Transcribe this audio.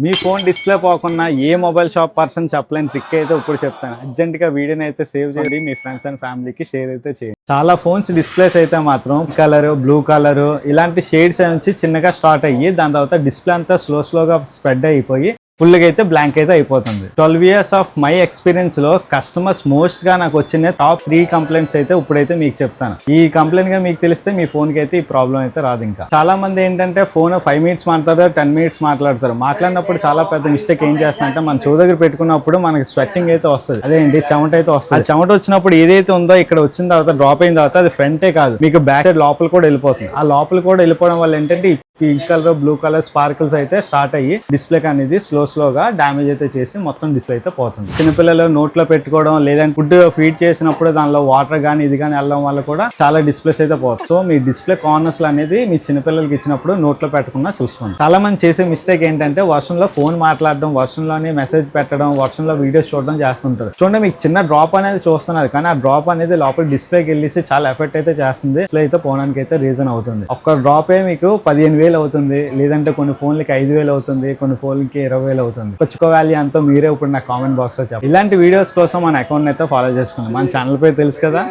మీ phone display పోకుండా ఏ mobile shop person చెప్పలేని trick అయితే ఇప్పుడు చెప్తాను. అర్జెంట్గా వీడియోని అయితే సేవ్ చేయండి, మీ ఫ్రెండ్స్ అండ్ ఫ్యామిలీకి షేర్ అయితే చేయండి. చాలా ఫోన్స్ డిస్ప్లేస్ అయితే మాత్రం కలర్, బ్లూ కలర్ ఇలాంటి షేడ్స్ నుంచి చిన్నగా స్టార్ట్ అయ్యి దాని తర్వాత డిస్ప్లే అంతా స్లోగా స్ప్రెడ్ అయిపోయి ఫుల్గా అయితే బ్లాంక్ అయితే అయిపోతుంది. 12 years ఆఫ్ మై ఎక్స్పీరియన్స్ లో కస్టమర్స్ మోస్ట్ గా నాకు వచ్చిన టాప్ 3 కంప్లైంట్స్ అయితే ఇప్పుడైతే మీకు చెప్తాను. ఈ కంప్లైంట్ గా మీకు తెలిస్తే మీ ఫోన్ కి అయితే ఈ ప్రాబ్లం అయితే రాదు. ఇంకా చాలా మంది ఏంటంటే ఫోన్ 5 minutes మాట్లాడతారు, 10 minutes మాట్లాడతారు. మాట్లాడినప్పుడు చాలా పెద్ద మిస్టేక్ ఏం చేస్తారంటే మన చెవు దగ్గర పెట్టుకున్నప్పుడు మనకి స్వెట్టింగ్ అయితే వస్తుంది, అదేంటి చెమట అయితే వస్తుంది. చెమట వచ్చినప్పుడు ఏదైతే ఉందో ఇక్కడ వచ్చిన తర్వాత డ్రాప్ అయిన తర్వాత అది ఫ్రంటే కాదు, మీకు బ్యాక్ సైడ్ లోపల కూడా వెళ్ళిపోతుంది. ఆ లోపల కూడా వెళ్ళిపోవడం వల్ల ఏంటంటే pink colour, blue colour sparkles అయితే స్టార్ట్ అయ్యి డిస్ప్లే అనేది స్లోగా డ్యామేజ్ అయితే చేసి మొత్తం డిస్ప్లే అయితే పోతుంది. చిన్నపిల్లలు నోట్లో పెట్టుకోవడం లేదంటే ఫుడ్ ఫీడ్ చేసినప్పుడు దానిలో వాటర్ కానీ ఇది కానీ వెళ్ళడం వల్ల కూడా చాలా డిస్ప్లేస్ అయితే పోతుంది. సో మీ డిస్ప్లే కార్నర్స్ అనేది మీ చిన్నపిల్లలకి ఇచ్చినప్పుడు నోట్లో పెట్టకుండా చూసుకోండి. చాలా మంది చేసే మిస్టేక్ ఏంటంటే వర్షంలో ఫోన్ మాట్లాడడం, వర్షంలోనే మెసేజ్ పెట్టడం, వర్షంలో వీడియోస్ చూడడం చేస్తుంటారు. చూడండి, మీకు చిన్న డ్రాప్ అనేది చూస్తున్నారు కానీ ఆ డ్రాప్ అనేది లోపల డిస్ప్లేకి వెళ్ళేసి చాలా ఎఫెక్ట్ అయితే చేస్తుంది. డిస్ప్లే అయితే పోవడానికి అయితే రీజన్ అవుతుంది. ఒక్క డ్రాపే మీకు 15,000 అవుతుంది, లేదంటే కొన్ని ఫోన్లకి 5,000 అవుతుంది, కొన్ని ఫోన్లకి 20,000 అవుతుంది. వాల్యూ అంతా మీరే ఇప్పుడు నా కామెంట్ బాక్స్ లో చెప్పండి. ఇలాంటి వీడియోస్ కోసం మన అకౌంట్ అయితే ఫాలో చేసుకోండి. మన ఛానల్ పేరు తెలుసు కదా.